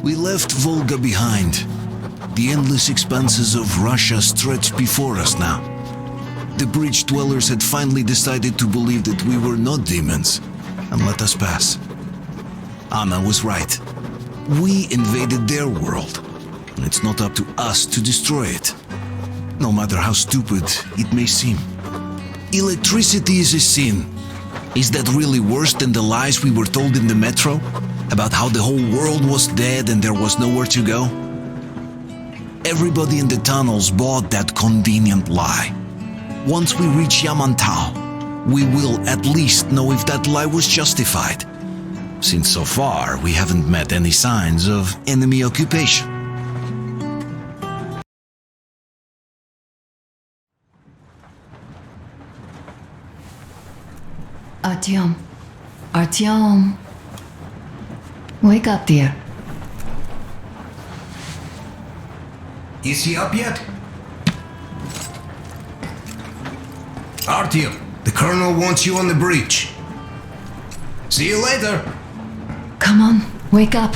We left Volga behind. The endless expanses of Russia stretched before us now. The bridge dwellers had finally decided to believe that we were not demons and let us pass. Anna was right. We invaded their world, and it's not up to us to destroy it, no matter how stupid it may seem. Electricity is a sin. Is that really worse than the lies we were told in the metro? About how the whole world was dead and there was nowhere to go? Everybody in the tunnels bought that convenient lie. Once we reach Yamantau, we will at least know if that lie was justified, since so far we haven't met any signs of enemy occupation. Artyom. Wake up, dear. Is he up yet? Artyom, the colonel wants you on the breach. See you later. Come on, wake up.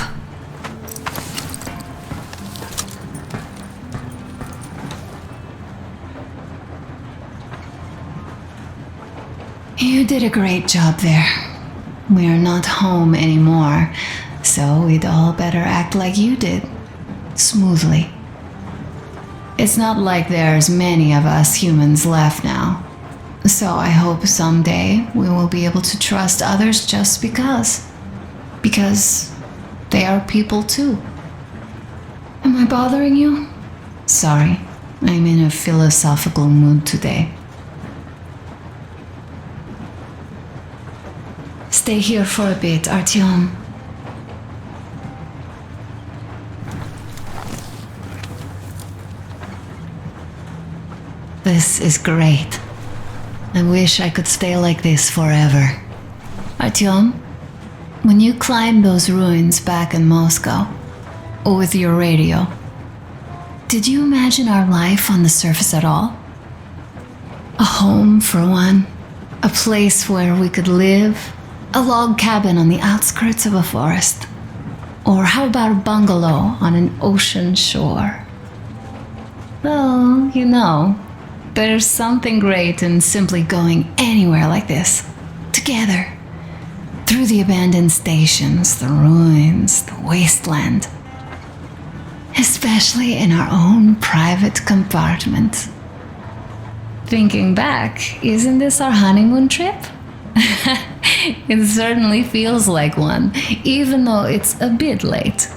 You did a great job there. We're not home anymore, so we'd all better act like you did. Smoothly. It's not like there's many of us humans left now. So I hope someday we will be able to trust others just because. Because they are people too. Am I bothering you? Sorry, I'm in a philosophical mood today. Stay here for a bit, Artyom. This is great. I wish I could stay like this forever. Artyom, when you climbed those ruins back in Moscow, with your radio, did you imagine our life on the surface at all? A home for one, a place where we could live, a log cabin on the outskirts of a forest. Or how about a bungalow on an ocean shore? Well, you know, there's something great in simply going anywhere like this, together, through the abandoned stations, the ruins, the wasteland. Especially in our own private compartment. Thinking back, isn't this our honeymoon trip? It certainly feels like one, even though it's a bit late.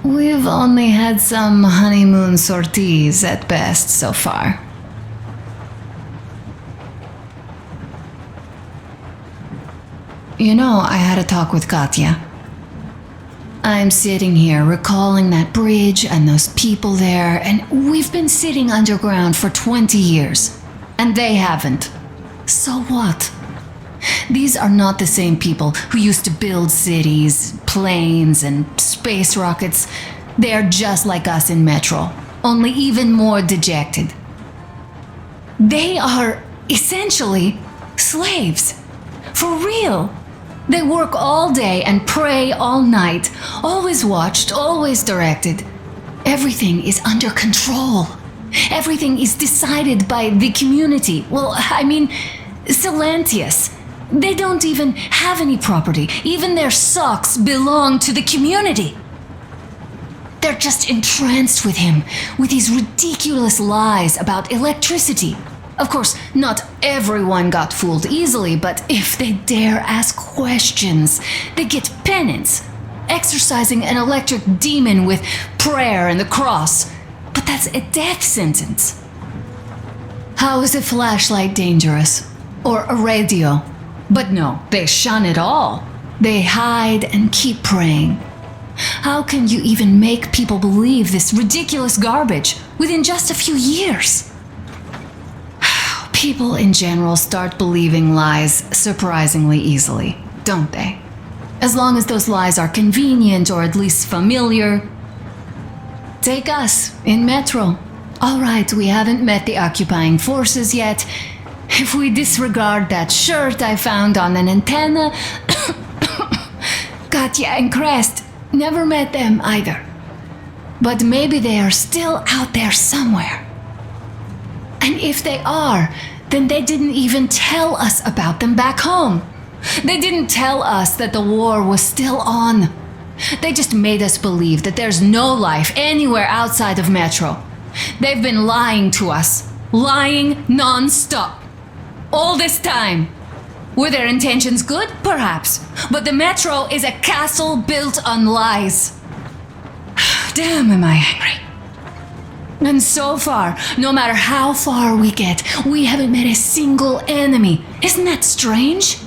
We've only had some honeymoon sorties at best so far. You know, I had a talk with Katya. I'm sitting here recalling that bridge and those people there, and we've been sitting underground for 20 years, and they haven't. So what? These are not the same people who used to build cities, planes, and space rockets. They are just like us in Metro, only even more dejected. They are essentially slaves. For real. They work all day and pray all night, always watched, always directed. Everything is under control. Everything is decided by the community. Well, I mean, Silantius. They don't even have any property. Even their socks belong to the community. They're just entranced with him, with his ridiculous lies about electricity. Of course, not everyone got fooled easily, but if they dare ask questions, they get penance, exorcising an electric demon with prayer and the cross. But that's a death sentence. How is a flashlight dangerous? Or a radio? But no, they shun it all. They hide and keep praying. How can you even make people believe this ridiculous garbage within just a few years? People in general start believing lies surprisingly easily, don't they? As long as those lies are convenient or at least familiar. Take us in Metro. All right, we haven't met the occupying forces yet. If we disregard that shirt I found on an antenna, Katya and Krest. Never met them either. But maybe they are still out there somewhere. And if they are, then they didn't even tell us about them back home. They didn't tell us that the war was still on. They just made us believe that there's no life anywhere outside of Metro. They've been lying to us. Lying non-stop. All this time. Were their intentions good? Perhaps. But the Metro is a castle built on lies. Damn, am I angry. And so far, no matter how far we get, we haven't met a single enemy. Isn't that strange?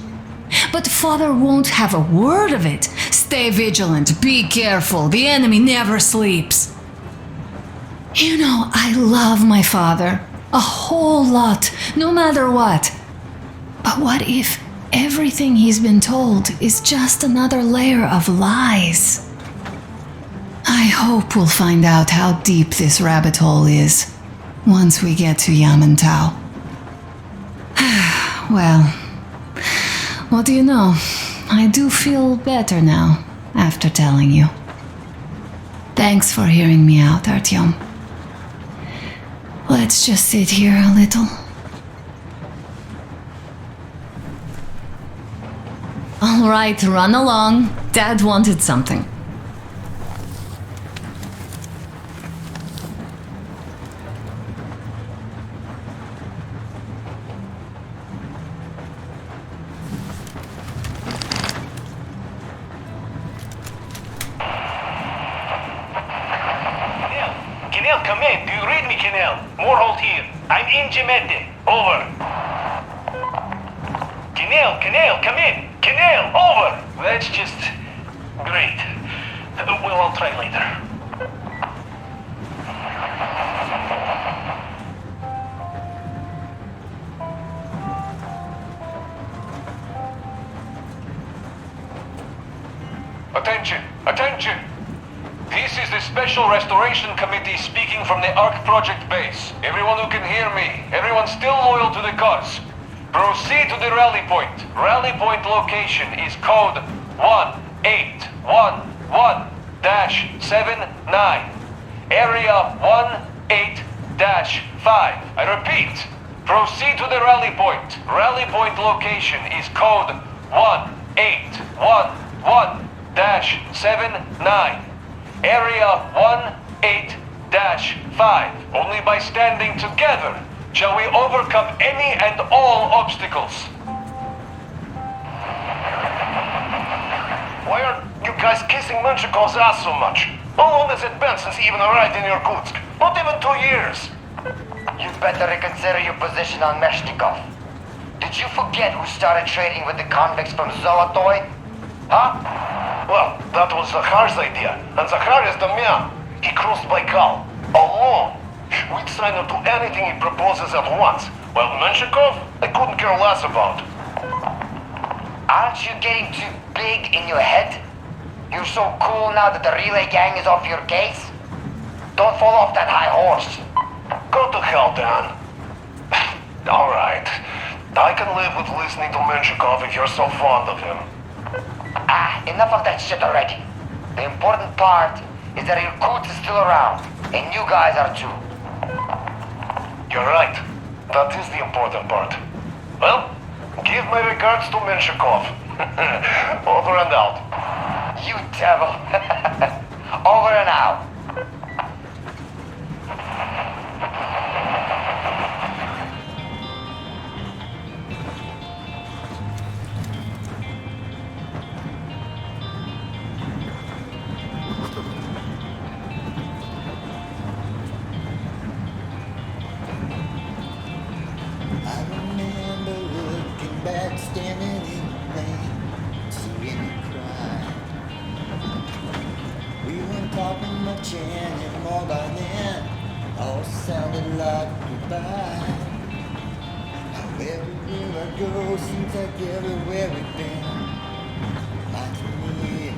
But Father won't have a word of it. Stay vigilant, be careful, the enemy never sleeps. You know, I love my father. A whole lot, no matter what. But what if everything he's been told is just another layer of lies? I hope we'll find out how deep this rabbit hole is once we get to Yamantau. Well, what do you know? I do feel better now after telling you. Thanks for hearing me out, Artyom. Let's just sit here a little. All right, run along. Dad wanted something. Come in. Do you read me, Kenel? Moorholt here. I'm in Gemete. Over. Kenel, come in. Kenel, over. That's just great. Well, I'll try later. Attention! This is the Special Restoration Committee speaking from the ARC Project base. Everyone who can hear me, everyone still loyal to the cause, proceed to the rally point. Rally point location is code 1811-79. Area 18-5. I repeat, proceed to the rally point. Rally point location is code 1811-79. Area 18-5. Only by standing together shall we overcome any and all obstacles. Why are you guys kissing Menshikov's ass so much? How long has it been since he even arrived in Irkutsk? Not even 2 years. You better reconsider your position on Meshnikov. Did you forget who started trading with the convicts from Zolotoy? Huh? Well, that was Zakhar's idea, and Zakhar is the man. He crossed Baikal, alone. We'd sign him to anything he proposes at once. Well, Menshikov, I couldn't care less about. Aren't you getting too big in your head? You're so cool now that the relay gang is off your case? Don't fall off that high horse. Go to hell, Dan. Alright. I can live with listening to Menshikov if you're so fond of him. Enough of that shit already. The important part is that Irkutsk is still around, and you guys are too. You're right. That is the important part. Well, give my regards to Menshikov. Over and out. You devil. Over and out. Standing in the rain, seeing you cry. We weren't talking much anymore by then. All sounded like goodbye. Now everywhere I go seems like everywhere we've been reminds me of you.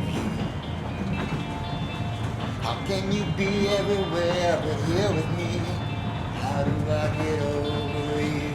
How can you be everywhere but here with me? How do I get over you?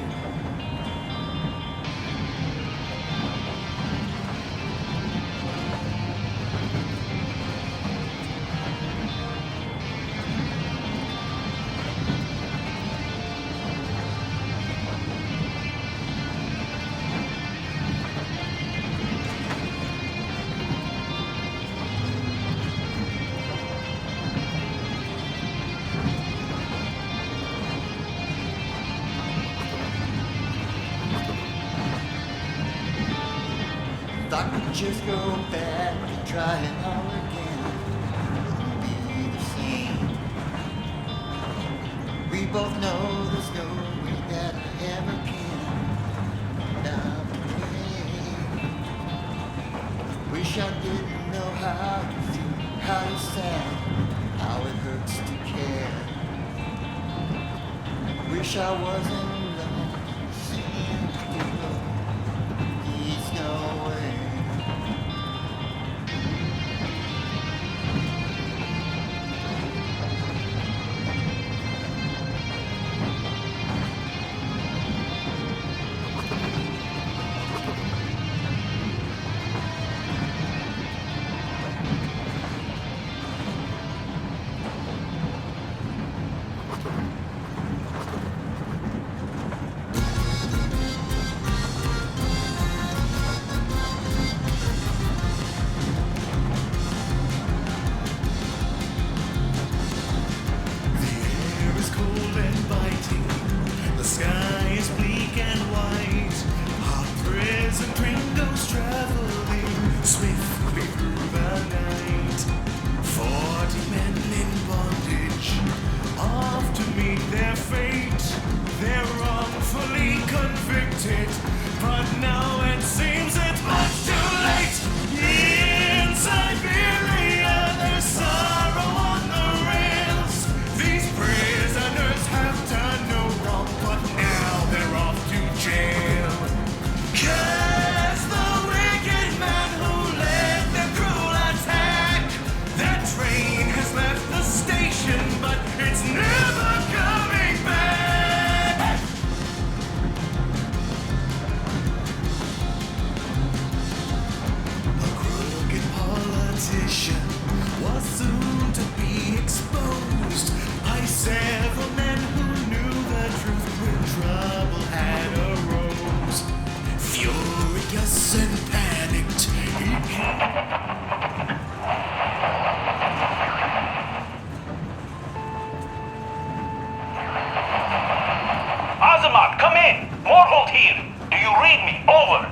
If I could just go back and try it all again, it wouldn't be the same. We both know there's no way that I ever can stop the pain. Wish I didn't know how you feel, how you sad, how it hurts to care. Wish I wasn't alone, seeing you go. There's no way.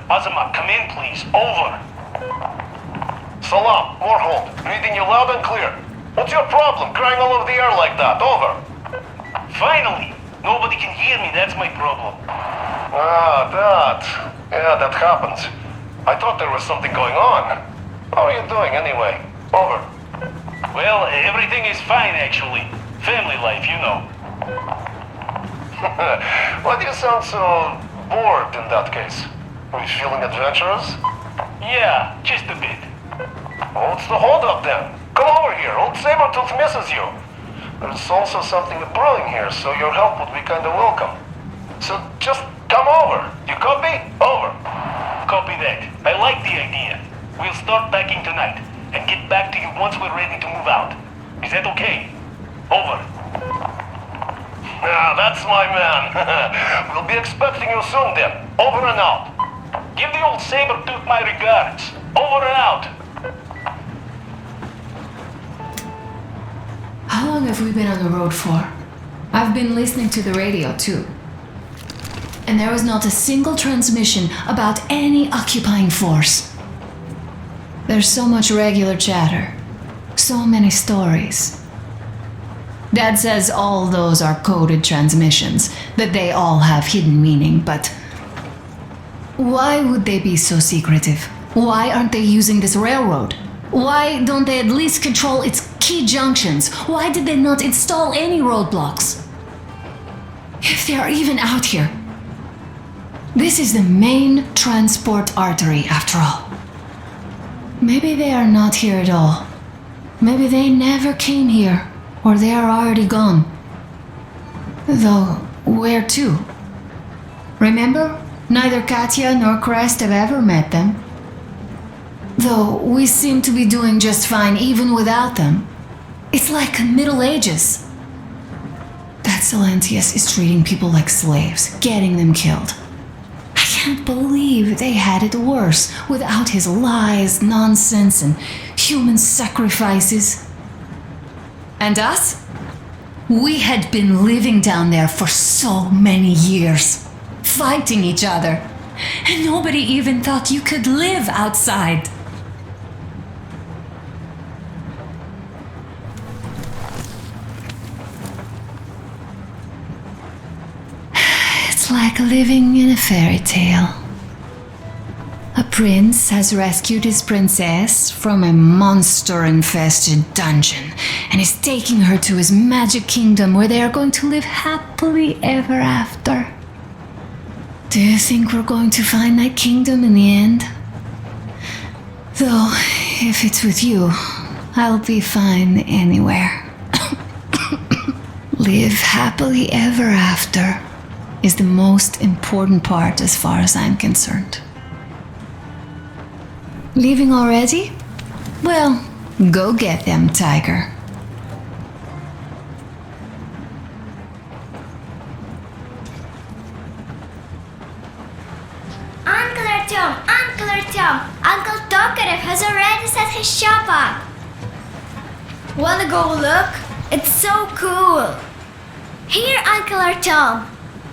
Azamat, come in, please. Over. Salam, Warhold. Reading you loud and clear. What's your problem, crying all over the air like that? Over. Finally! Nobody can hear me, that's my problem. Ah, that. Yeah, that happens. I thought there was something going on. How are you doing, anyway? Over. Well, everything is fine, actually. Family life, you know. Why do you sound so bored in that case? Are you feeling adventurous? Yeah, just a bit. What's the holdup then? Come over here, old Sabertooth misses you. There's also something brewing here, so your help would be kinda welcome. So just come over. You copy? Over. Copy that. I like the idea. We'll start packing tonight, and get back to you once we're ready to move out. Is that okay? Over. Ah, that's my man. We'll be expecting you soon then. Over and out. Give the old Sabertooth my regards. Over and out. How long have we been on the road for? I've been listening to the radio too. And there was not a single transmission about any occupying force. There's so much regular chatter. So many stories. Dad says all those are coded transmissions, that they all have hidden meaning, but why would they be so secretive? Why aren't they using this railroad? Why don't they at least control its key junctions? Why did they not install any roadblocks? If they are even out here. This is the main transport artery, after all. Maybe they are not here at all. Maybe they never came here, or they are already gone. Though, where to? Remember? Neither Katya nor Krest have ever met them. Though we seem to be doing just fine even without them. It's like Middle Ages. That Silentius is treating people like slaves, getting them killed. I can't believe they had it worse without his lies, nonsense, and human sacrifices. And us? We had been living down there for so many years. Fighting each other, And nobody even thought you could live outside. It's like living in a fairy tale. A prince has rescued his princess from a monster-infested dungeon and is taking her to his magic kingdom where they are going to live happily ever after. Do you think we're going to find that kingdom in the end? Though, if it's with you, I'll be fine anywhere. Live happily ever after is the most important part as far as I'm concerned. Leaving already? Well, go get them, Tiger. Uncle Artyom, Uncle Tokarev has already set his shop up. Wanna go look? It's so cool. Here, Uncle Artyom.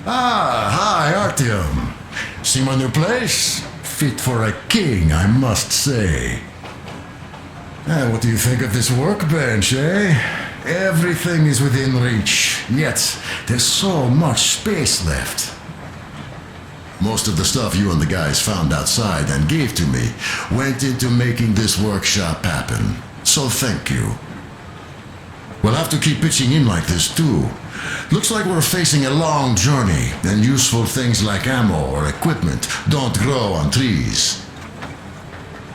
Ah, hi, Artyom. See my new place? Fit for a king, I must say. What do you think of this workbench, eh? Everything is within reach, yet there's so much space left. Most of the stuff you and the guys found outside and gave to me went into making this workshop happen. So thank you. We'll have to keep pitching in like this too. Looks like we're facing a long journey, and useful things like ammo or equipment don't grow on trees.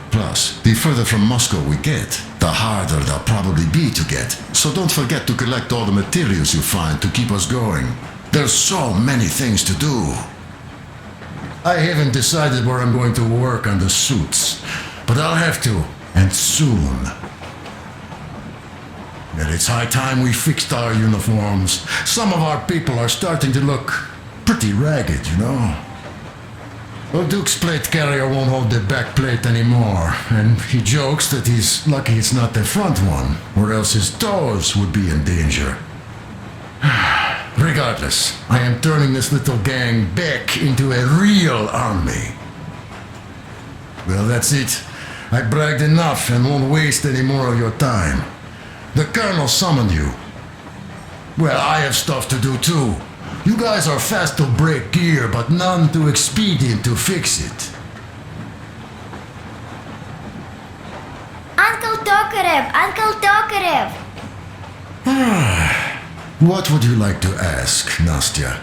Plus, the further from Moscow we get, the harder they'll probably be to get. So don't forget to collect all the materials you find to keep us going. There's so many things to do. I haven't decided where I'm going to work on the suits, but I'll have to, and soon. And it's high time we fixed our uniforms. Some of our people are starting to look pretty ragged, you know. Well, Duke's plate carrier won't hold the back plate anymore, and he jokes that he's lucky it's not the front one, or else his toes would be in danger. Regardless, I am turning this little gang back into a real army. Well, that's it. I bragged enough and won't waste any more of your time. The Colonel summoned you. Well, I have stuff to do too. You guys are fast to break gear, but none too expedient to fix it. Uncle Tokarev! Uncle Tokarev! What would you like to ask, Nastya?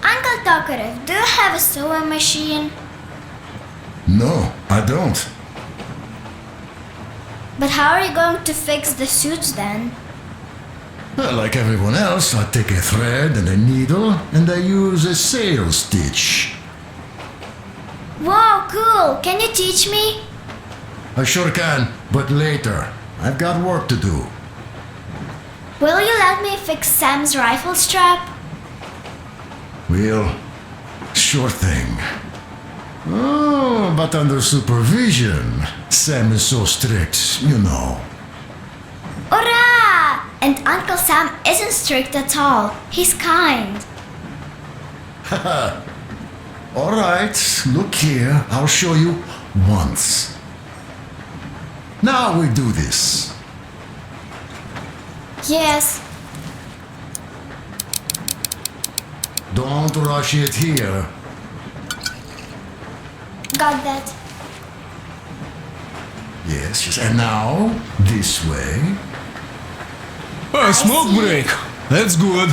Uncle Tokarev, do you have a sewing machine? No, I don't. But how are you going to fix the suits then? Well, like everyone else, I take a thread and a needle, and I use a sail stitch. Wow, cool! Can you teach me? I sure can, but later. I've got work to do. Will you let me fix Sam's rifle strap? Well, sure thing. Oh, but under supervision. Sam is so strict, you know. Hurrah! And Uncle Sam isn't strict at all. He's kind. Haha. All right, look here. I'll show you once. Now we do this. Yes. Don't rush it here. Got that. Yes, yes. And now, this way. A smoke break. That's good.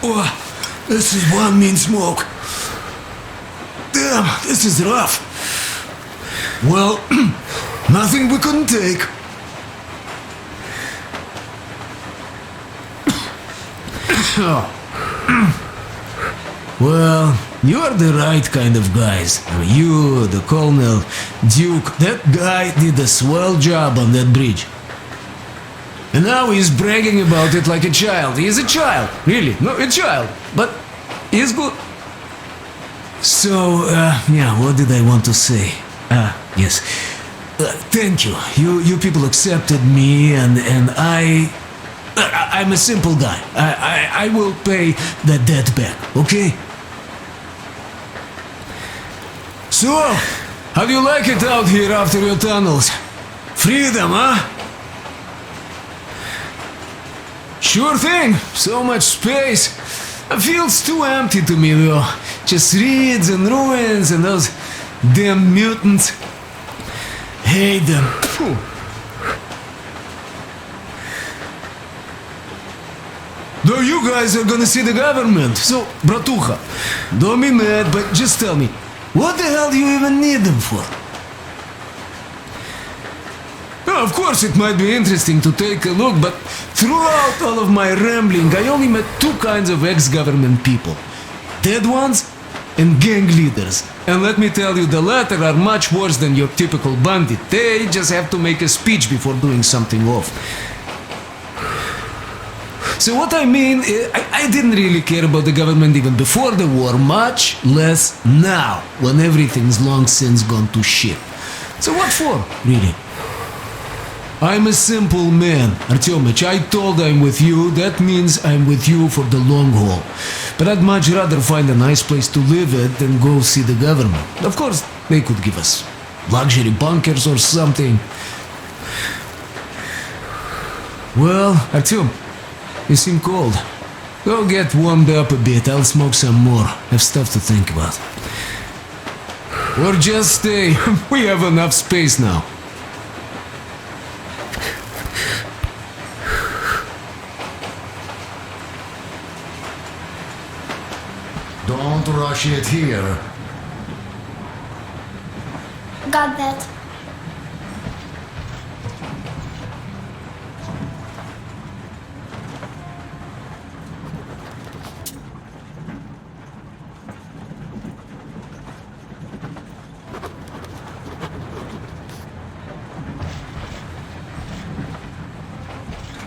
Oh, this is one mean smoke. Damn, this is rough. Well, nothing we couldn't take. Well, you are the right kind of guys. You, the Colonel, Duke, that guy did a swell job on that bridge. And now he's bragging about it like a child. He is a child, really, no, a child, but he's good. So, yeah, what did I want to say? Yes. Thank you. You people accepted me, and I'm a simple guy. I will pay the debt back, okay? So, how do you like it out here after your tunnels? Freedom, huh? Sure thing. So much space. It feels too empty to me, though. Just reeds and ruins and those damn mutants. Hate them. Phew. Though you guys are gonna see the government. So, bratucha, don't be mad, but just tell me, what the hell do you even need them for? Well, of course, it might be interesting to take a look, but throughout all of my rambling, I only met two kinds of ex-government people. Dead ones and gang leaders. And let me tell you, the latter are much worse than your typical bandit. They just have to make a speech before doing something off. So what I mean, I didn't really care about the government even before the war, much less now, when everything's long since gone to shit. So what for, really? I'm a simple man, Artyomich. I told I'm with you, that means I'm with you for the long haul. But I'd much rather find a nice place to live at than go see the government. Of course, they could give us luxury bunkers or something. Well, Artyom, you seem cold. Go get warmed up a bit, I'll smoke some more. Have stuff to think about. Or just stay. We have enough space now. Don't rush it here. Got that.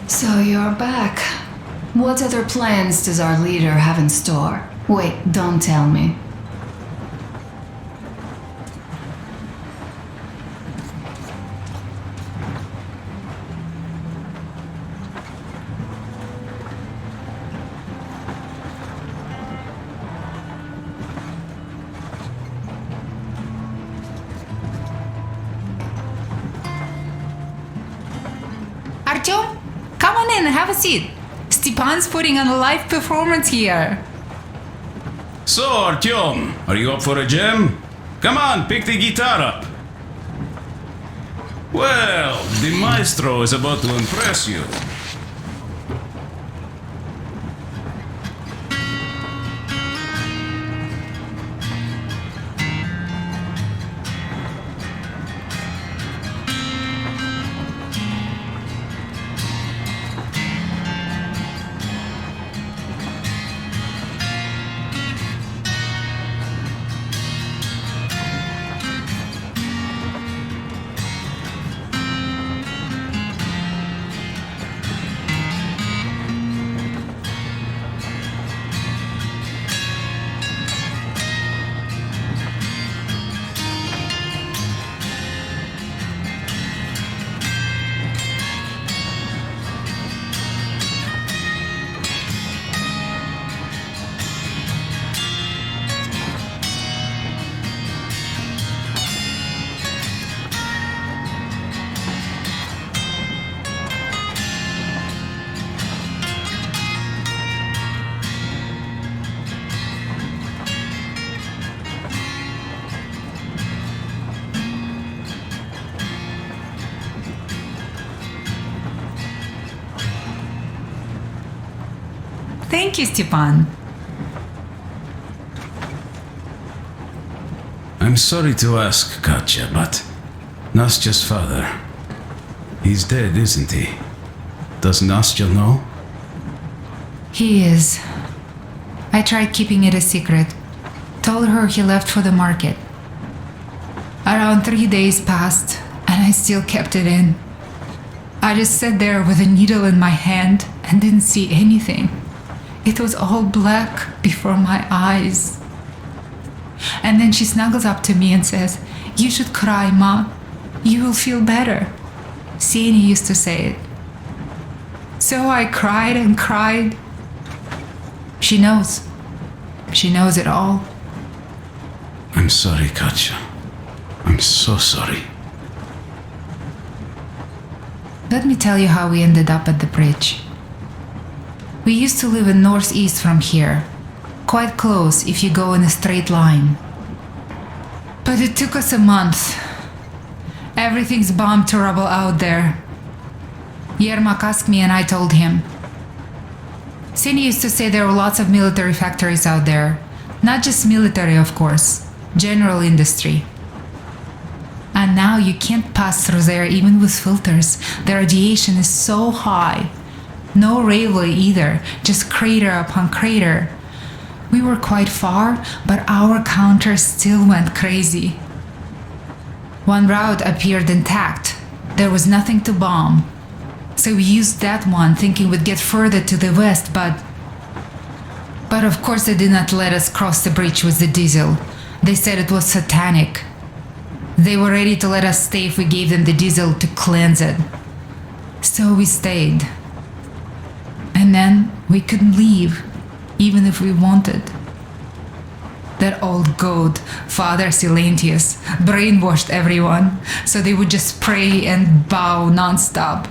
So you're back. What other plans does our leader have in store? Wait, don't tell me. Artyom, come on in and have a seat. Stepan's putting on a live performance here. So, Artyom, are you up for a jam? Come on, pick the guitar up. Well, the maestro is about to impress you. Thank you, Stepan. I'm sorry to ask, Katya, but Nastya's father, he's dead, isn't he? Does Nastya know? He is. I tried keeping it a secret. Told her he left for the market. Around 3 days passed, and I still kept it in. I just sat there with a needle in my hand and didn't see anything. It was all black before my eyes. And then she snuggles up to me and says, "You should cry, Ma. You will feel better." Sieni used to say it. So I cried and cried. She knows. She knows it all. I'm sorry, Katya. I'm so sorry. Let me tell you how we ended up at the bridge. We used to live in northeast from here, quite close if you go in a straight line. But it took us a month. Everything's bombed to rubble out there. Yermak asked me and I told him. Sini used to say there were lots of military factories out there. Not just military, of course. General industry. And now you can't pass through there even with filters. The radiation is so high. No railway either, just crater upon crater. We were quite far, but our counter still went crazy. One route appeared intact. There was nothing to bomb. So we used that one, thinking we'd get further to the west, but of course they did not let us cross the bridge with the diesel. They said it was satanic. They were ready to let us stay if we gave them the diesel to cleanse it. So we stayed. And then we couldn't leave, even if we wanted. That old goat, Father Silentius, brainwashed everyone, so they would just pray and bow non-stop.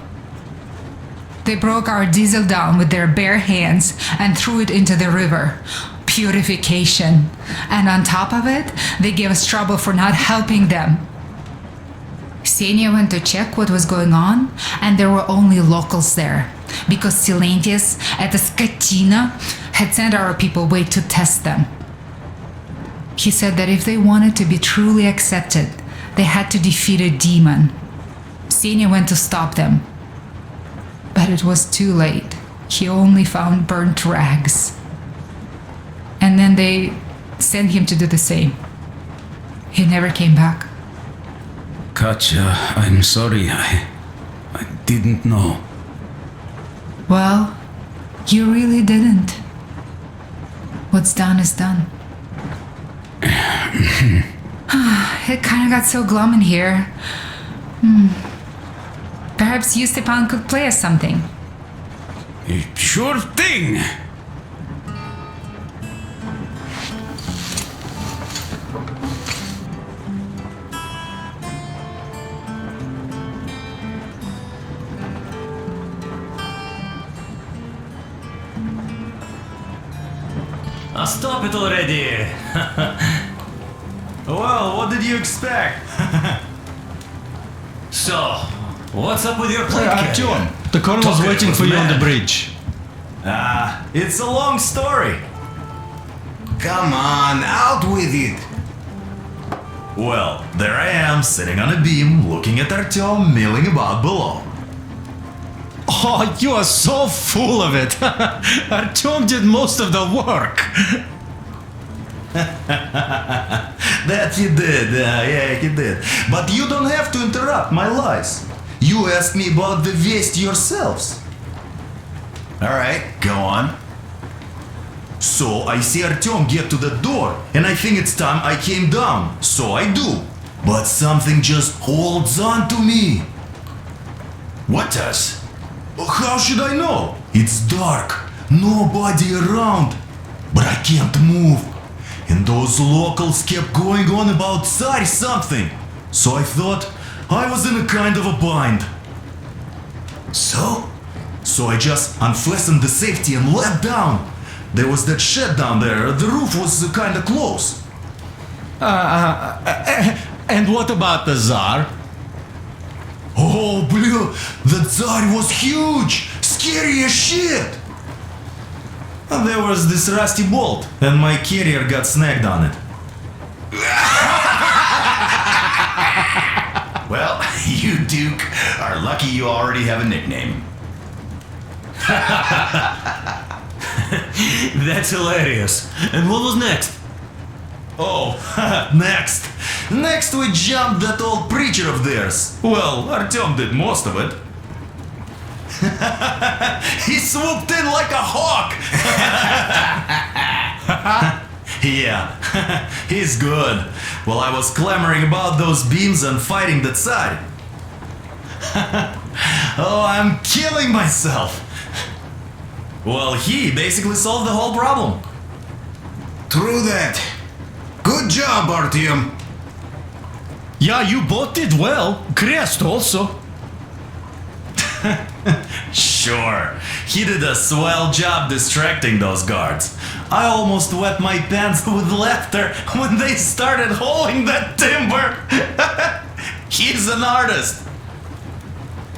They broke our diesel down with their bare hands and threw it into the river. Purification. And on top of it, they gave us trouble for not helping them. Ksenia went to check what was going on, and there were only locals there, because Silentius at the Skatina had sent our people away to test them. He said that if they wanted to be truly accepted, they had to defeat a demon. Ksenia went to stop them. But it was too late. He only found burnt rags. And then they sent him to do the same. He never came back. Katya, I'm sorry. I didn't know. Well, you really didn't. What's done is done. It kind of got so glum in here. Perhaps you, Stepan, could play us something. Sure thing! Stop it already! Well, what did you expect? So, what's up with your plate carrier? Artyom, the colonel's Tokarev waiting was for you on the mad. bridge. It's a long story. Come on, out with it. Well, there I am, sitting on a beam, looking at Artyom milling about below. Oh, you are so full of it. Artyom did most of the work. That he did, yeah, he did. But you don't have to interrupt my lies. You asked me about the Vest yourselves. Alright, go on. So I see Artyom get to the door, and I think it's time I came down, so I do. But something just holds on to me. What does? How should I know? It's dark, nobody around, but I can't move. And those locals kept going on about Tsar something. So I thought I was in a kind of a bind. So I just unfastened the safety and let down. There was that shed down there, the roof was kinda close. And what about the Tsar? Oh, blue, the Tsar was huge, scary as shit. And there was this rusty bolt, and my carrier got snagged on it. Well, you, Duke, are lucky you already have a nickname. That's hilarious. And what was next? Oh, next. Next we jumped that old preacher of theirs. Well, Artyom did most of it. He swooped in like a hawk. Yeah, he's good. While I was clamoring about those beams and fighting the Tsar. Oh, I'm killing myself. Well, he basically solved the whole problem. True that. Good job, Artyom. Yeah, you both did well. Krest also. Sure, he did a swell job distracting those guards. I almost wet my pants with laughter when they started hauling that timber. He's an artist.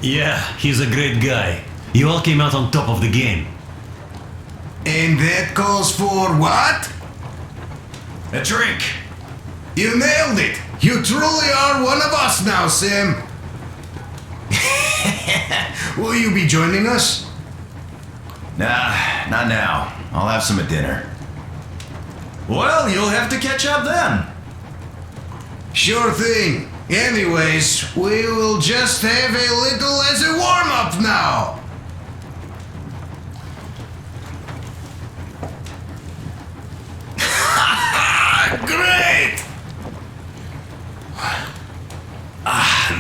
Yeah, he's a great guy. You all came out on top of the game. And that calls for what? A drink. You nailed it. You truly are one of us now, Sam. Will you be joining us? Nah, not now. I'll have some at dinner. Well, you'll have to catch up then. Sure thing. Anyways, we will just have a little as a warm-up now. Great!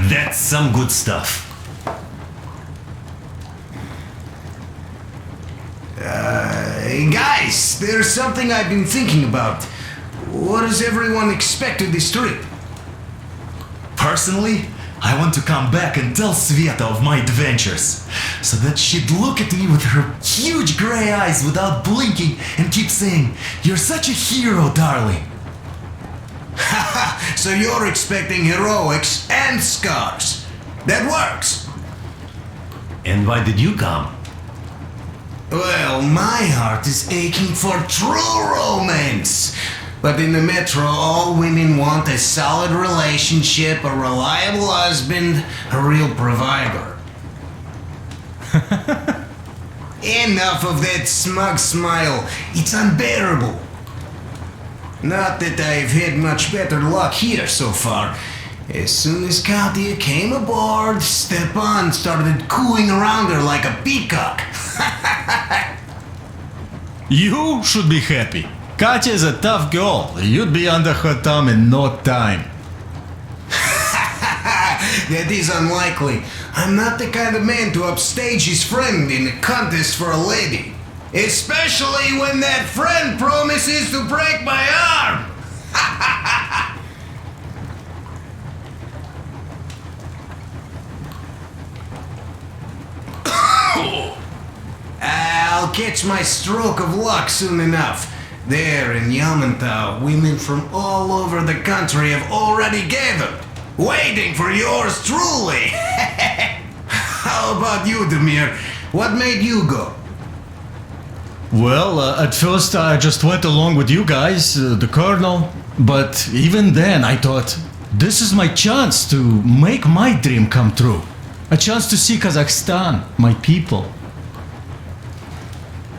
That's some good stuff. Guys, there's something I've been thinking about. What does everyone expect of this trip? Personally, I want to come back and tell Sveta of my adventures, so that she'd look at me with her huge gray eyes without blinking and keep saying, "You're such a hero, darling." So you're expecting heroics and scars. That works. And why did you come? Well, my heart is aching for true romance. But in the metro, all women want a solid relationship, a reliable husband, a real provider. Enough of that smug smile. It's unbearable. Not that I've had much better luck here so far. As soon as Katya came aboard, Stepan started cooing around her like a peacock. You should be happy. Katya is a tough girl. You'd be under her thumb in no time. That is unlikely. I'm not the kind of man to upstage his friend in a contest for a lady. Especially when that friend promises to break my arm. I'll catch my stroke of luck soon enough. There in Yamantau, women from all over the country have already gathered, waiting for yours truly. How about you, Demir? What made you go? Well, at first I just went along with you guys, the colonel. But even then I thought, this is my chance to make my dream come true. A chance to see Kazakhstan, my people.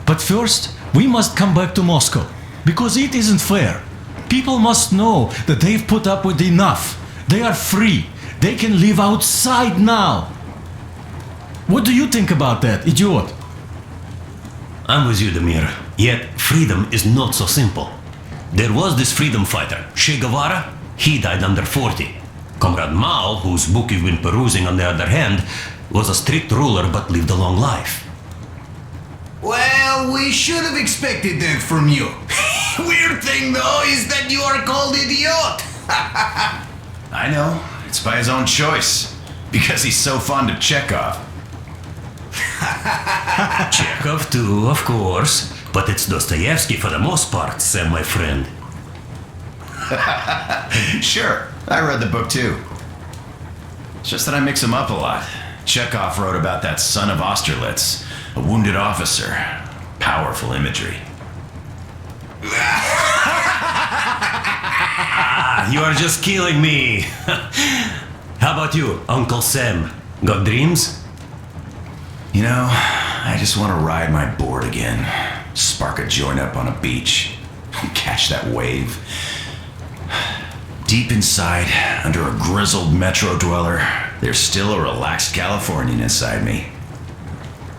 But first, we must come back to Moscow, because it isn't fair. People must know that they've put up with enough. They are free. They can live outside now. What do you think about that, idiot? I'm with you, Demir. Yet, freedom is not so simple. There was this freedom fighter, Che Guevara. He died under 40. Comrade Mao, whose book you've been perusing on the other hand, was a strict ruler but lived a long life. Well, we should have expected that from you. Weird thing, though, is that you are called idiot. I know. It's by his own choice. Because he's so fond of Chekhov. Chekhov too, of course. But it's Dostoevsky for the most part, Sam, my friend. Sure, I read the book too. It's just that I mix them up a lot. Chekhov wrote about that son of Austerlitz, a wounded officer. Powerful imagery. You are just killing me. How about you, Uncle Sam? Got dreams? You know, I just want to ride my board again. Spark a joint up on a beach. Catch that wave. Deep inside, under a grizzled metro dweller, there's still a relaxed Californian inside me.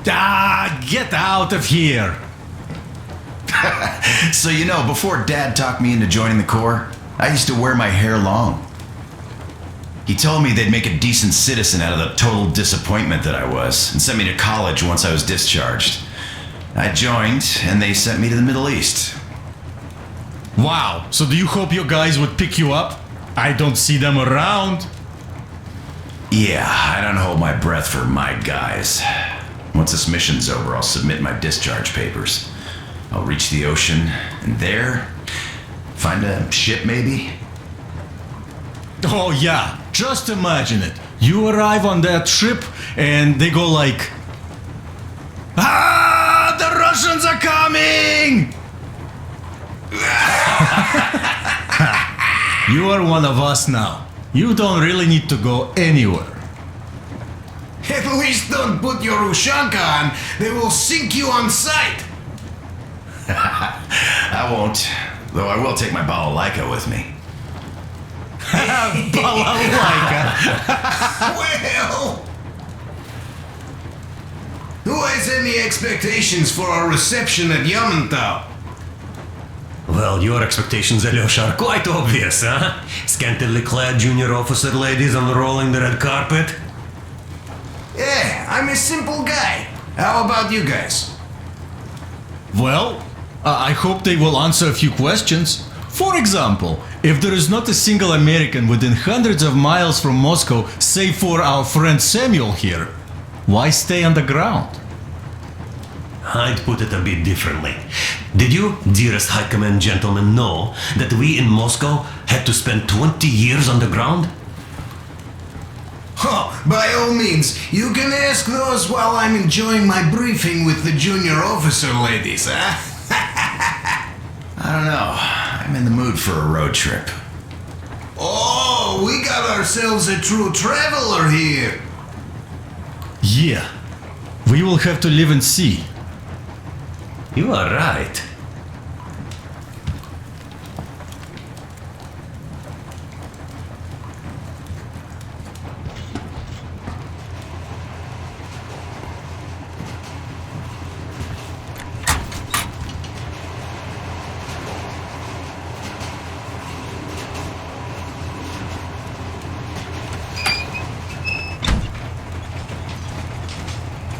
Get out of here! So you know, before Dad talked me into joining the Corps, I used to wear my hair long. He told me they'd make a decent citizen out of the total disappointment that I was, and sent me to college once I was discharged. I joined, and they sent me to the Middle East. Wow, so do you hope your guys would pick you up? I don't see them around. Yeah, I don't hold my breath for my guys. Once this mission's over, I'll submit my discharge papers. I'll reach the ocean, and there, find a ship maybe? Oh yeah, just imagine it. You arrive on that ship, and they go like... Ah, the Russians are coming! You are one of us now. You don't really need to go anywhere. At least don't put your Ushanka on. They will sink you on sight. I won't, though I will take my balalaika with me. Balalaika. Well... Who has any expectations for our reception at Yamantau? Well, your expectations, Alyosha, are quite obvious, huh? Scantily clad junior officer ladies unrolling the red carpet. Yeah, I'm a simple guy. How about you guys? Well, I hope they will answer a few questions. For example, if there is not a single American within hundreds of miles from Moscow, save for our friend Samuel here, why stay on the ground? I'd put it a bit differently. Did you, dearest High Command gentlemen, know that we in Moscow had to spend 20 years underground? Oh, by all means, you can ask those while I'm enjoying my briefing with the junior officer ladies, huh? I don't know. I'm in the mood for a road trip. Oh, we got ourselves a true traveler here. Yeah, we will have to live and see. You are right.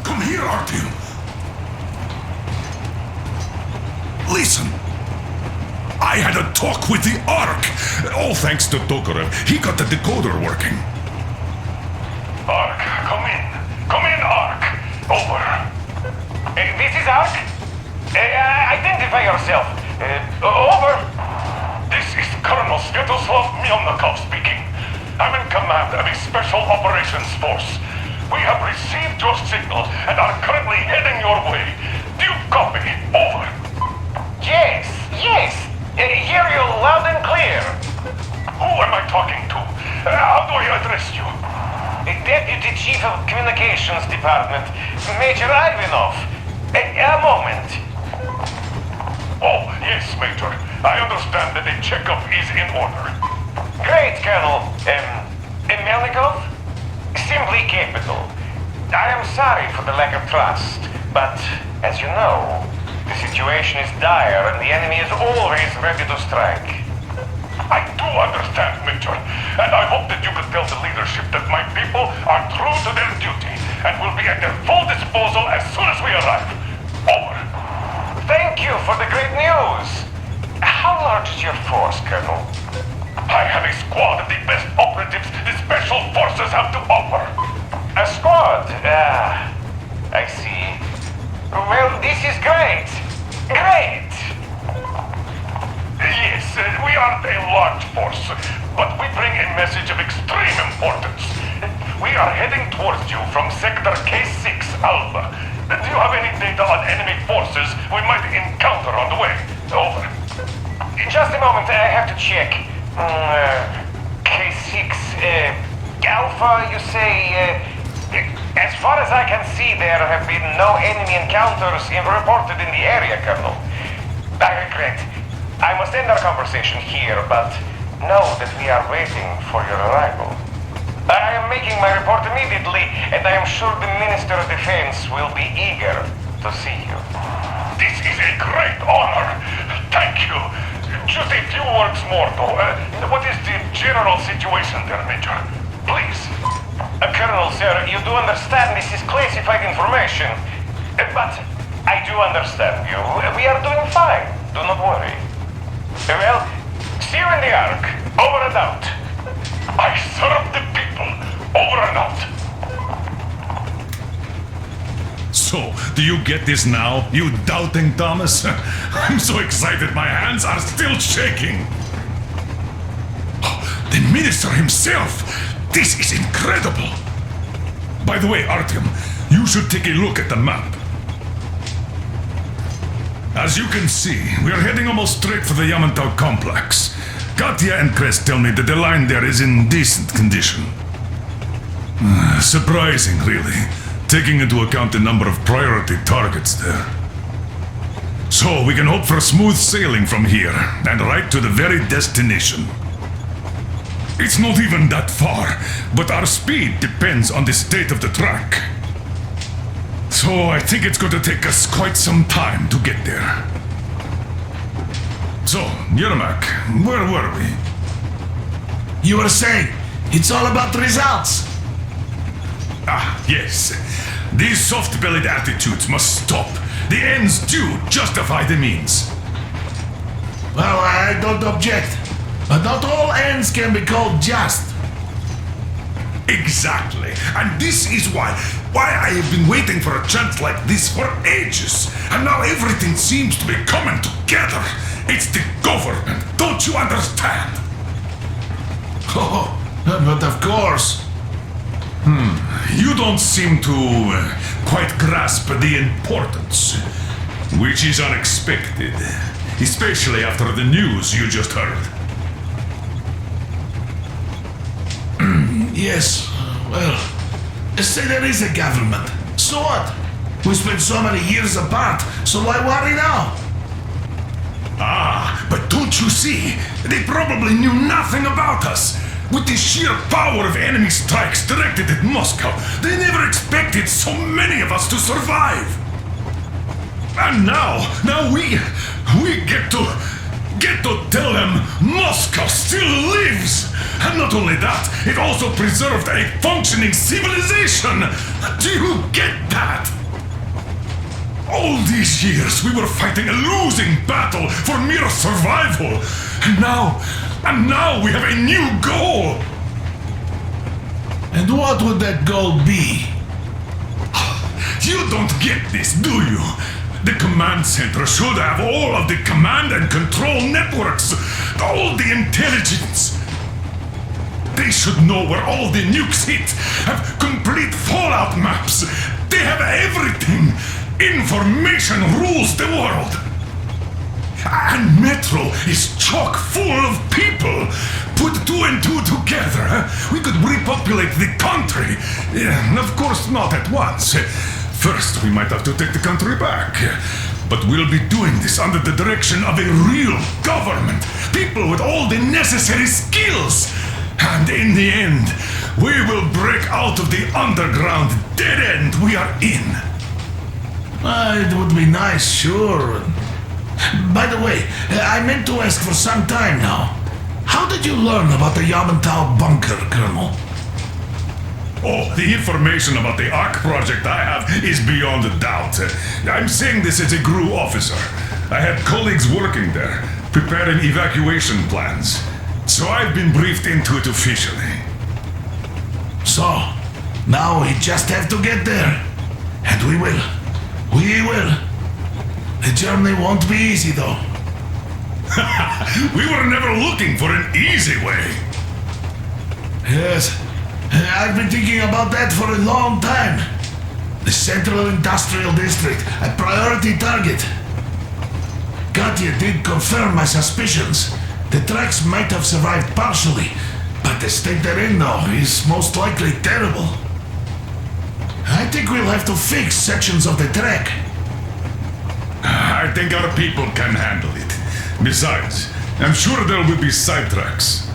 Come here, Artyom. Listen. I had a talk with the Ark. All thanks to Tokarev. He got the decoder working. Ark, come in. Come in, Ark. Over. This is Ark? Identify yourself. Over. This is Colonel Sviatoslav Myelnikov speaking. I'm in command of a special operations force. We have received your signal and are currently heading your way. Do you copy? Over. Yes. Hear you loud and clear. Who am I talking to? How do I address you? Deputy Chief of Communications Department, Major Ivanov. A moment. Oh, yes, Major. I understand that a checkup is in order. Great, Colonel. Melnikov? Simply capital. I am sorry for the lack of trust, but as you know, the situation is dire and the enemy is always ready to strike. I do understand, Major, and I hope that you can tell the leadership that my people are true to their duty and will be at their full disposal as soon as we arrive. Over. Thank you for the great news. How large is your force, Colonel? I have a squad of the best operatives the Special Forces have to offer. A squad? I see. Well, this is great. Great! Yes, we aren't a large force, but we bring a message of extreme importance. We are heading towards you from Sector K6, Alpha. Do you have any data on enemy forces we might encounter on the way? Over. Just a moment, I have to check. K6, Alpha, you say... As far as I can see, there have been no enemy encounters reported in the area, Colonel. I regret. I must end our conversation here, but know that we are waiting for your arrival. I am making my report immediately, and I am sure the Minister of Defense will be eager to see you. This is a great honor. Thank you. Just a few words more, though. What is the general situation there, Major? Please. Colonel, sir, you do understand this is classified information. But I do understand you. We are doing fine. Do not worry. Well, see you in the Ark. Over and out. I serve the people. Over and out. So, do you get this now, you doubting Thomas? I'm so excited my hands are still shaking. Oh, the minister himself! This is incredible! By the way, Artyom, you should take a look at the map. As you can see, we are heading almost straight for the Yamantau complex. Katya and Krest tell me that the line there is in decent condition. Surprising, really, taking into account the number of priority targets there. So we can hope for smooth sailing from here, and right to the very destination. It's not even that far, but our speed depends on the state of the track. So I think it's going to take us quite some time to get there. So, Yermak, where were we? You were saying, it's all about results. Ah, yes. These soft-bellied attitudes must stop. The ends do justify the means. Well, I don't object. But not all ends can be called just. Exactly. And this is why I have been waiting for a chance like this for ages. And now everything seems to be coming together. It's the government. Don't you understand? Oh, but of course. You don't seem to quite grasp the importance, which is unexpected, especially after the news you just heard. Yes, well, say there is a government. So what? We spent so many years apart, so why worry now? Ah, but don't you see? They probably knew nothing about us. With the sheer power of enemy strikes directed at Moscow, they never expected so many of us to survive. And now we get to tell them Moscow still lives. And not only that, it also preserved a functioning civilization. Do you get that? All these years we were fighting a losing battle for mere survival. And now we have a new goal. And what would that goal be? You don't get this, do you? The command center should have all of the command and control networks, all the intelligence. They should know where all the nukes hit, have complete fallout maps. They have everything. Information rules the world. And Metro is chock full of people. Put 2 and 2 together, we could repopulate the country. Of course, not at once. First, we might have to take the country back. But we'll be doing this under the direction of a real government. People with all the necessary skills. And in the end, we will break out of the underground dead end we are in. It would be nice, sure. By the way, I meant to ask for some time now. How did you learn about the Yamantau bunker, Colonel? Oh, the information about the ARC project I have is beyond a doubt. I'm saying this as a GRU officer. I had colleagues working there, preparing evacuation plans. So I've been briefed into it officially. So, now we just have to get there. And we will. We will. The journey won't be easy, though. We were never looking for an easy way. Yes, I've been thinking about that for a long time. The Central Industrial District, a priority target. Katya did confirm my suspicions. The tracks might have survived partially, but the state they're in, though, is most likely terrible. I think we'll have to fix sections of the track. I think our people can handle it. Besides, I'm sure there will be sidetracks.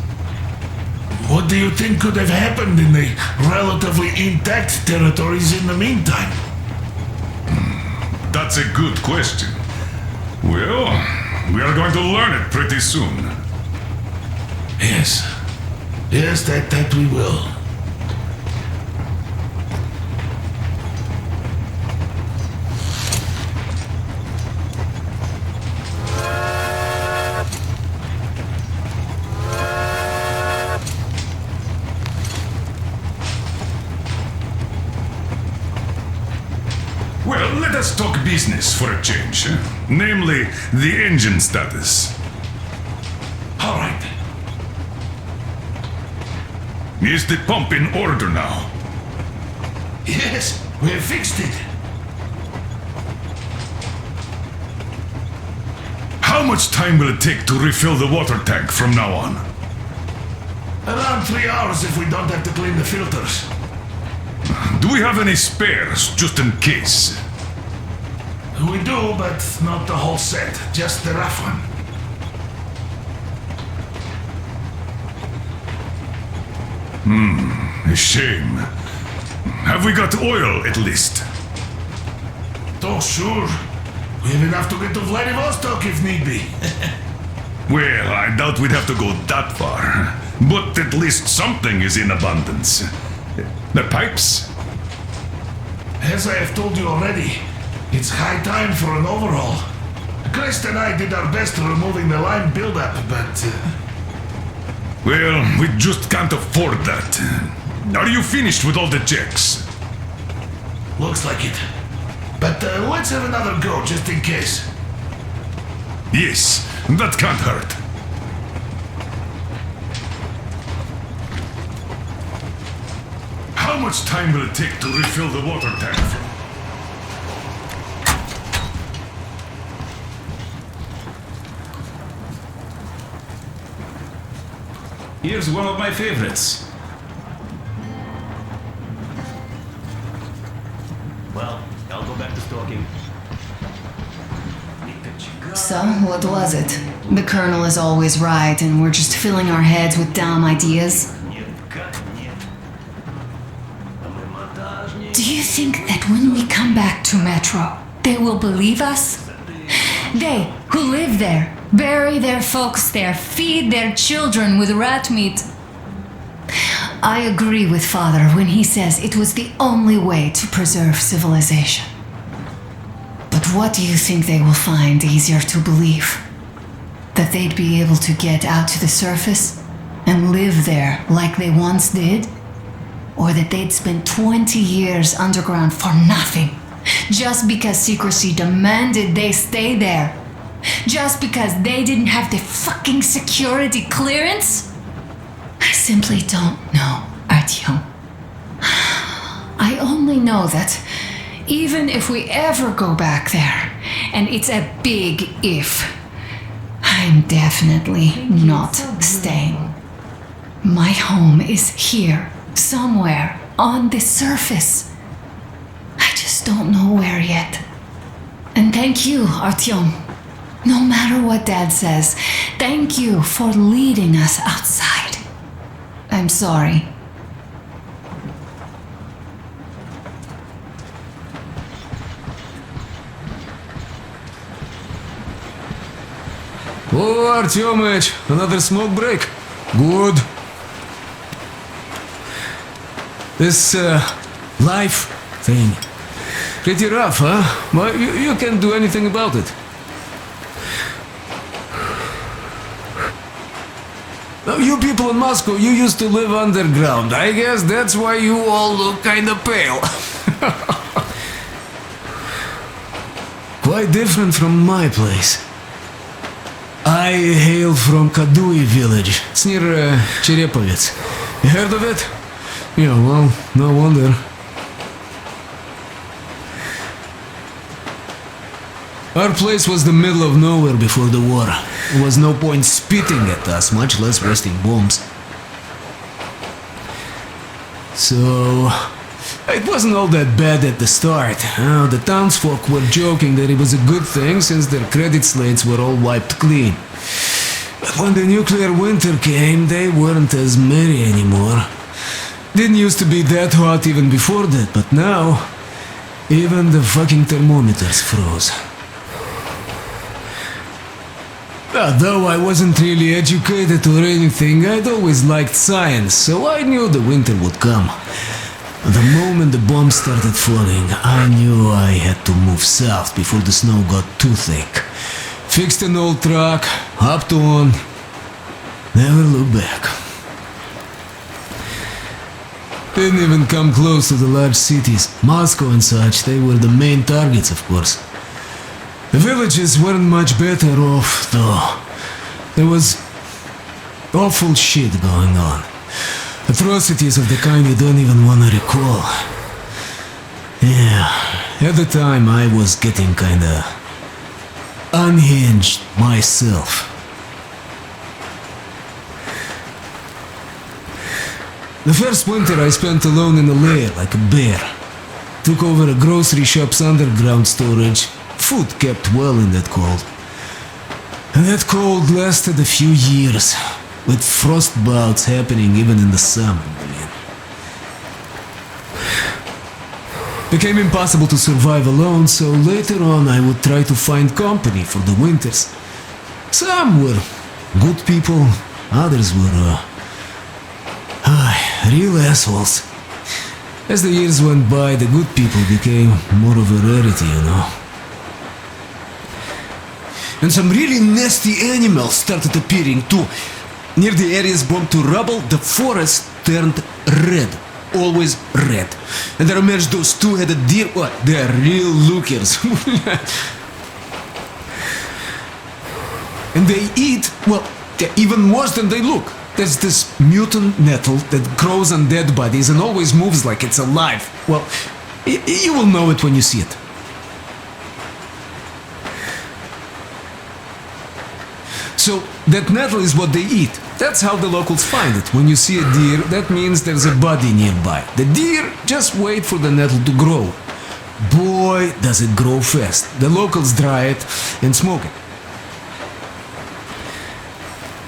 What do you think could have happened in the relatively intact territories in the meantime? That's a good question. Well, we are going to learn it pretty soon. Yes. Yes, that we will. talk business for a change. Namely, the engine status. All right. Is the pump in order now? Yes, we have fixed it. How much time will it take to refill the water tank from now on? Around 3 hours if we don't have to clean the filters. Do we have any spares, just in case? We do, but not the whole set, just the rough one. A shame. Have we got oil, at least? Oh, sure. We have enough to get to Vladivostok if need be. Well, I doubt we'd have to go that far. But at least something is in abundance. The pipes? As I have told you already, it's high time for an overhaul. Krest and I did our best removing the line buildup, but... Well, we just can't afford that. Are you finished with all the checks? Looks like it. But let's have another go, just in case. Yes, that can't hurt. How much time will it take to refill the water tank? Here's one of my favorites. Well, I'll go back to stalking. So, what was it? The Colonel is always right, and we're just filling our heads with dumb ideas? Do you think that when we come back to Metro, they will believe us? They, who live there, bury their folks there, feed their children with rat meat. I agree with Father when he says it was the only way to preserve civilization. But what do you think they will find easier to believe? That they'd be able to get out to the surface and live there like they once did? Or that they'd spend 20 years underground for nothing, just because secrecy demanded they stay there? Just because they didn't have the fucking security clearance? I simply don't know, Artyom. I only know that even if we ever go back there, and it's a big if, I'm definitely not staying. My home is here, somewhere on the surface. I just don't know where yet. And thank you, Artyom. No matter what Dad says, thank you for leading us outside. I'm sorry. Oh, Artyomich, another smoke break. Good. This, life thing. Pretty rough, huh? But you can't do anything about it. Now, you people in Moscow, you used to live underground. I guess that's why you all look kinda pale. Quite different from my place. I hail from Kadui village. It's near Cherepovets. You heard of it? Yeah, well, no wonder. Our place was the middle of nowhere before the war. There was no point spitting at us, much less wasting bombs. So, it wasn't all that bad at the start. The townsfolk were joking that it was a good thing since their credit slates were all wiped clean. But when the nuclear winter came, they weren't as merry anymore. Didn't used to be that hot even before that, but now, even the fucking thermometers froze. Though I wasn't really educated or anything, I'd always liked science, so I knew the winter would come. The moment the bombs started falling, I knew I had to move south before the snow got too thick. Fixed an old truck, hopped on, never looked back. Didn't even come close to the large cities. Moscow and such, they were the main targets, of course. The villages weren't much better off, though. There was awful shit going on. Atrocities of the kind you don't even want to recall. Yeah, at the time I was getting kinda unhinged myself. The first winter I spent alone in a lair like a bear. Took over a grocery shop's underground storage. Food kept well in that cold. And that cold lasted a few years, with frost bouts happening even in the summer. Became impossible to survive alone, so later on I would try to find company for the winters. Some were good people, others were real assholes. As the years went by, the good people became more of a rarity, you know. And some really nasty animals started appearing too. Near the areas bombed to rubble, the forest turned red. Always red. And there emerged those two-headed deer. What? They are real lookers. And they eat, well, they're even worse than they look. There's this mutant nettle that grows on dead bodies and always moves like it's alive. Well, you will know it when you see it. So, that nettle is what they eat. That's how the locals find it. When you see a deer, that means there's a body nearby. The deer just wait for the nettle to grow. Boy, does it grow fast. The locals dry it and smoke it.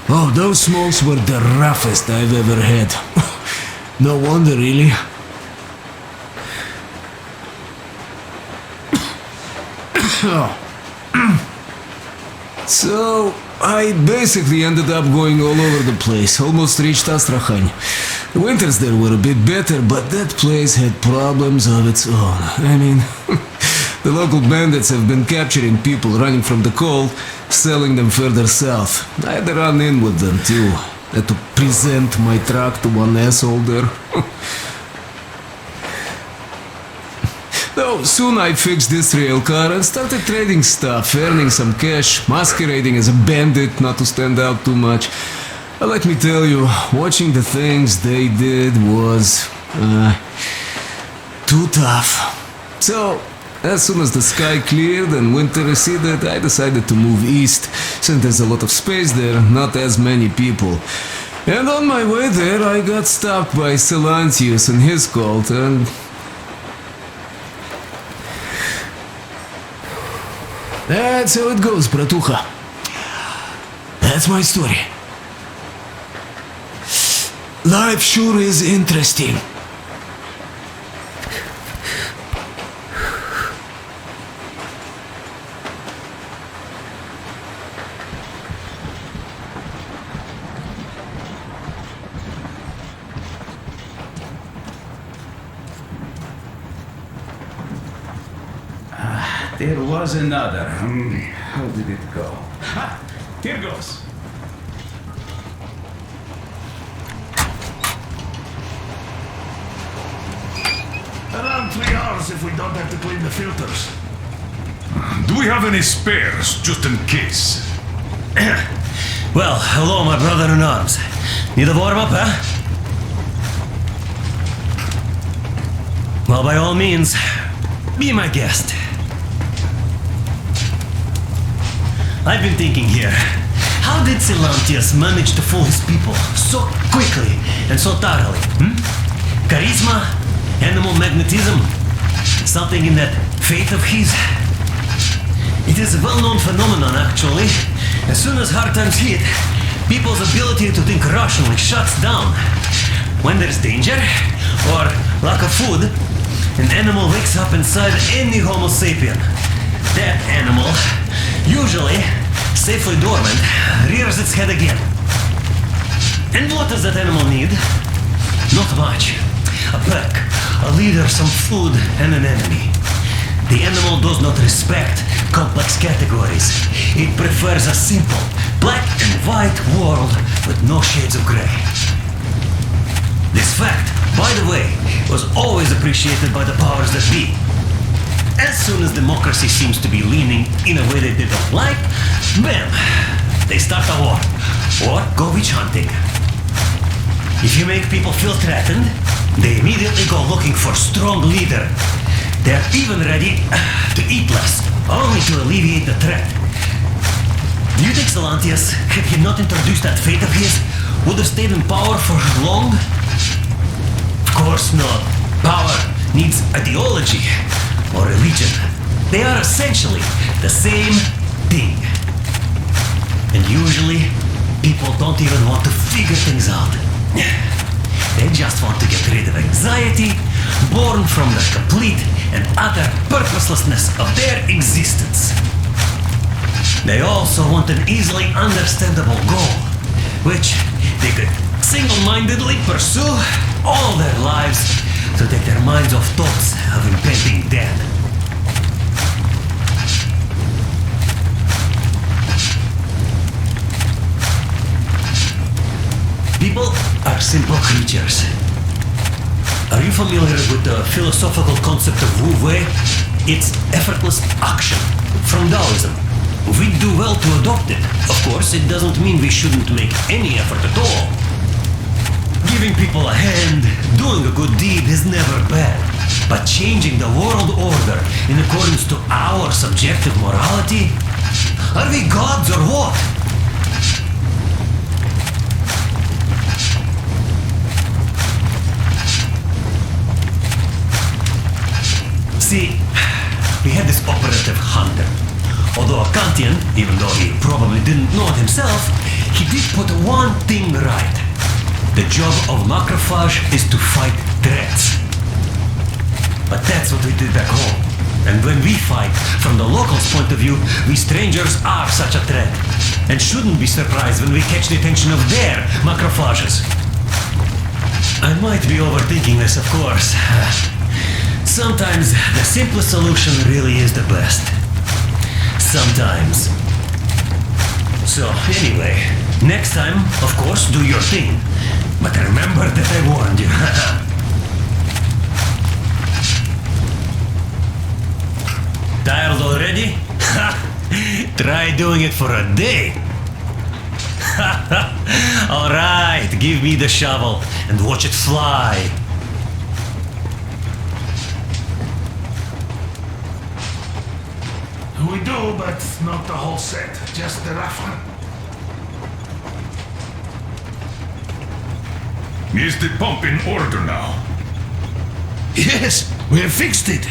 Oh, those smokes were the roughest I've ever had. No wonder, really. So, I basically ended up going all over the place, almost reached Astrakhan. The winters there were a bit better, but that place had problems of its own. I mean, the local bandits have been capturing people running from the cold, selling them further south. I had to run in with them too. Had to present my truck to one asshole there. Though soon I fixed this rail car and started trading stuff, earning some cash, masquerading as a bandit not to stand out too much. But let me tell you, watching the things they did was too tough. So, as soon as the sky cleared and winter receded, I decided to move east, since there's a lot of space there, not as many people. And on my way there, I got stopped by Silantius and his cult, and that's how it goes, bratucha. That's my story. Life sure is interesting. There was another. How did it go? Ha! Here goes. Around 3 hours if we don't have to clean the filters. Do we have any spares, just in case? Well, hello, my brother-in-arms. Need a warm-up, huh? Well, by all means, be my guest. I've been thinking here, how did Silantius manage to fool his people so quickly and so thoroughly? Charisma? Animal magnetism? Something in that faith of his? It is a well-known phenomenon, actually. As soon as hard times hit, people's ability to think rationally shuts down. When there's danger, or lack of food, an animal wakes up inside any Homo sapien. That animal, usually safely dormant, rears its head again. And what does that animal need? Not much. A pack, a leader, some food, and an enemy. The animal does not respect complex categories. It prefers a simple, black and white world with no shades of gray. This fact by the way, was always appreciated by the powers that be. As soon as democracy seems to be leaning in a way that they don't like, bam, they start a war. Or go witch hunting. If you make people feel threatened, they immediately go looking for a strong leader. They're even ready to eat less, only to alleviate the threat. Do you think Salantius, had he not introduced that fate of his, would have stayed in power for long? Of course not. Power needs ideology or religion. They are essentially the same thing. And usually, people don't even want to figure things out. They just want to get rid of anxiety, born from the complete and utter purposelessness of their existence. They also want an easily understandable goal, which they could single-mindedly pursue all their lives to take their minds off thoughts of impending death. People are simple creatures. Are you familiar with the philosophical concept of Wu Wei? It's effortless action from Taoism. We do well to adopt it. Of course, it doesn't mean we shouldn't make any effort at all. Giving people a hand, doing a good deed is never bad. But changing the world order in accordance to our subjective morality? Are we gods or what? See, we had this operative hunter. Although a Kantian, even though he probably didn't know it himself, he did put one thing right. The job of macrophage is to fight threats. But that's what we did back home. And when we fight, from the locals' point of view, we strangers are such a threat. And shouldn't be surprised when we catch the attention of their macrophages. I might be overthinking this, of course. Sometimes the simplest solution really is the best. Sometimes. So, anyway, next time, of course, do your thing. But remember that I warned you. Tired already? Try doing it for a day. Alright, give me the shovel and watch it fly. We do, but not the whole set. Just the rough one. Is the pump in order now? Yes, we have fixed it.